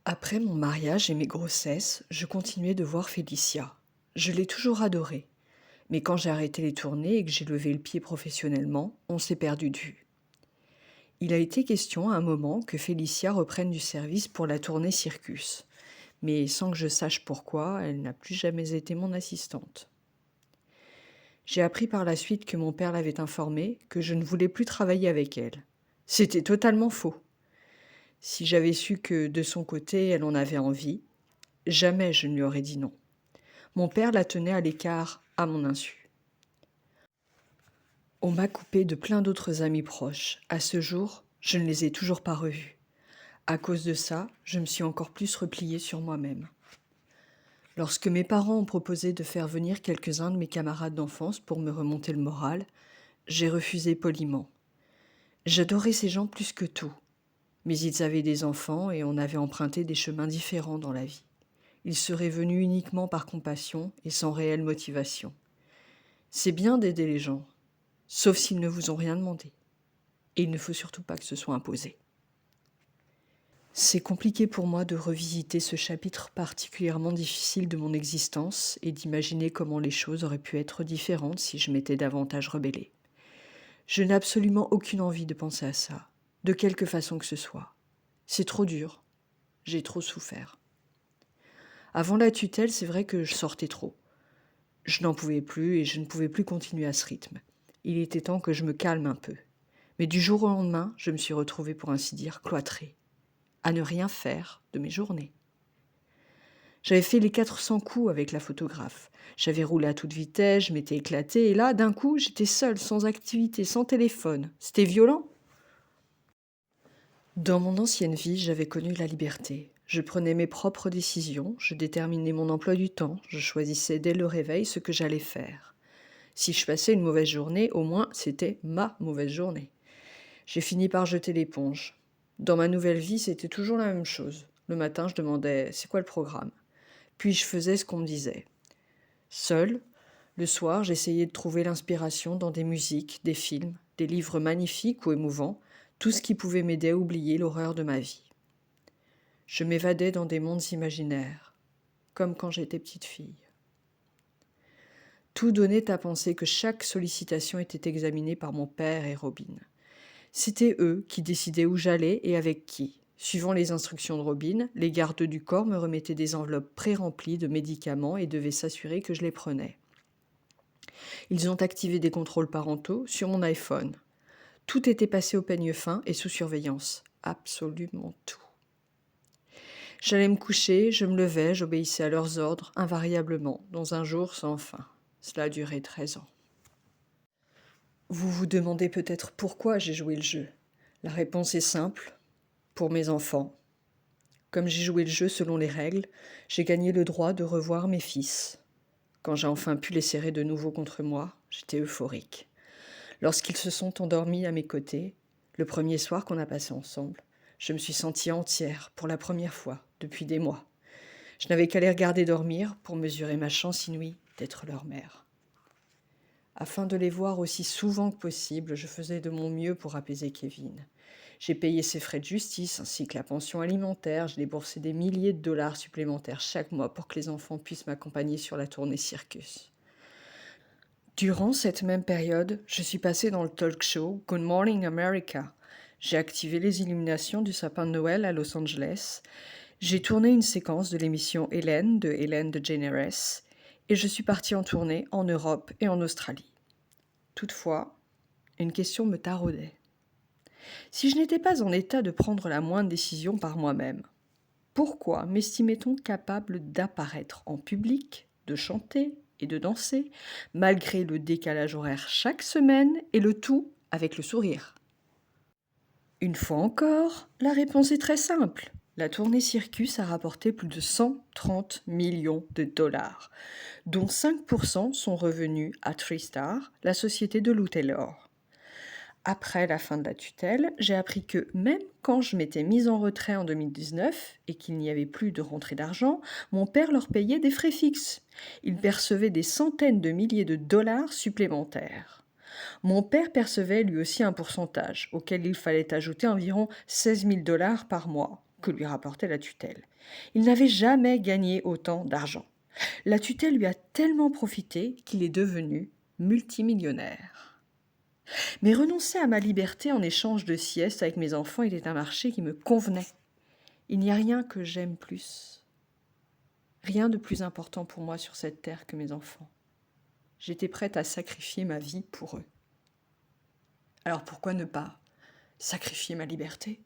Après mon mariage et mes grossesses, je continuais de voir Félicia. Je l'ai toujours adorée. Mais quand j'ai arrêté les tournées et que j'ai levé le pied professionnellement, on s'est perdu de vue. Il a été question à un moment que Félicia reprenne du service pour la tournée Circus. Mais sans que je sache pourquoi, elle n'a plus jamais été mon assistante. J'ai appris par la suite que mon père l'avait informée que je ne voulais plus travailler avec elle. C'était totalement faux. Si j'avais su que, de son côté, elle en avait envie, jamais je ne lui aurais dit non. Mon père la tenait à l'écart à mon insu. On m'a coupé de plein d'autres amis proches. À ce jour, je ne les ai toujours pas revus. À cause de ça, je me suis encore plus repliée sur moi-même. Lorsque mes parents ont proposé de faire venir quelques-uns de mes camarades d'enfance pour me remonter le moral, j'ai refusé poliment. J'adorais ces gens plus que tout, mais ils avaient des enfants et on avait emprunté des chemins différents dans la vie. Ils seraient venus uniquement par compassion et sans réelle motivation. C'est bien d'aider les gens, sauf s'ils ne vous ont rien demandé. Et il ne faut surtout pas que ce soit imposé. C'est compliqué pour moi de revisiter ce chapitre particulièrement difficile de mon existence et d'imaginer comment les choses auraient pu être différentes si je m'étais davantage rebellée. Je n'ai absolument aucune envie de penser à ça, de quelque façon que ce soit. C'est trop dur. J'ai trop souffert. Avant la tutelle, c'est vrai que je sortais trop. Je n'en pouvais plus et je ne pouvais plus continuer à ce rythme. Il était temps que je me calme un peu. Mais du jour au lendemain, je me suis retrouvée, pour ainsi dire, cloîtrée, à ne rien faire de mes journées. J'avais fait les 400 coups avec la photographe. J'avais roulé à toute vitesse, je m'étais éclatée, et là, d'un coup, j'étais seule, sans activité, sans téléphone. C'était violent. Dans mon ancienne vie, j'avais connu la liberté. Je prenais mes propres décisions, je déterminais mon emploi du temps, je choisissais dès le réveil ce que j'allais faire. Si je passais une mauvaise journée, au moins c'était ma mauvaise journée. J'ai fini par jeter l'éponge. Dans ma nouvelle vie, c'était toujours la même chose. Le matin, je demandais « c'est quoi le programme ?» Puis je faisais ce qu'on me disait. Seule, le soir, j'essayais de trouver l'inspiration dans des musiques, des films, des livres magnifiques ou émouvants, tout ce qui pouvait m'aider à oublier l'horreur de ma vie. Je m'évadais dans des mondes imaginaires, comme quand j'étais petite fille. Tout donnait à penser que chaque sollicitation était examinée par mon père et Robin. C'était eux qui décidaient où j'allais et avec qui. Suivant les instructions de Robin, les gardes du corps me remettaient des enveloppes pré-remplies de médicaments et devaient s'assurer que je les prenais. Ils ont activé des contrôles parentaux sur mon iPhone. Tout était passé au peigne fin et sous surveillance. Absolument tout. J'allais me coucher, je me levais, j'obéissais à leurs ordres, invariablement, dans un jour sans fin. Cela a duré 13 ans. Vous vous demandez peut-être pourquoi j'ai joué le jeu. La réponse est simple, pour mes enfants. Comme j'ai joué le jeu selon les règles, j'ai gagné le droit de revoir mes fils. Quand j'ai enfin pu les serrer de nouveau contre moi, j'étais euphorique. Lorsqu'ils se sont endormis à mes côtés, le premier soir qu'on a passé ensemble, je me suis sentie entière pour la première fois depuis des mois. Je n'avais qu'à les regarder dormir pour mesurer ma chance inouïe d'être leur mère. Afin de les voir aussi souvent que possible, je faisais de mon mieux pour apaiser Kevin. J'ai payé ses frais de justice ainsi que la pension alimentaire. Je déboursais des milliers de dollars supplémentaires chaque mois pour que les enfants puissent m'accompagner sur la tournée Circus. Durant cette même période, je suis passée dans le talk show Good Morning America. J'ai activé les illuminations du sapin de Noël à Los Angeles. J'ai tourné une séquence de l'émission Ellen de Ellen DeGeneres et je suis partie en tournée en Europe et en Australie. Toutefois, une question me taraudait. Si je n'étais pas en état de prendre la moindre décision par moi-même, pourquoi m'estimait-on capable d'apparaître en public, de chanter et de danser, malgré le décalage horaire chaque semaine et le tout avec le sourire? Une fois encore, la réponse est très simple. La tournée Circus a rapporté plus de 130 millions de dollars, dont 5% sont revenus à TriStar, la société de Lou Taylor. Après la fin de la tutelle, j'ai appris que même quand je m'étais mise en retrait en 2019 et qu'il n'y avait plus de rentrée d'argent, mon père leur payait des frais fixes. Il percevait des centaines de milliers de dollars supplémentaires. Mon père percevait lui aussi un pourcentage, auquel il fallait ajouter environ 16 000 dollars par mois. que lui rapportait la tutelle. Il n'avait jamais gagné autant d'argent. La tutelle lui a tellement profité qu'il est devenu multimillionnaire. Mais renoncer à ma liberté en échange de sieste avec mes enfants était un marché qui me convenait. Il n'y a rien que j'aime plus. Rien de plus important pour moi sur cette terre que mes enfants. J'étais prête à sacrifier ma vie pour eux. Alors pourquoi ne pas sacrifier ma liberté ?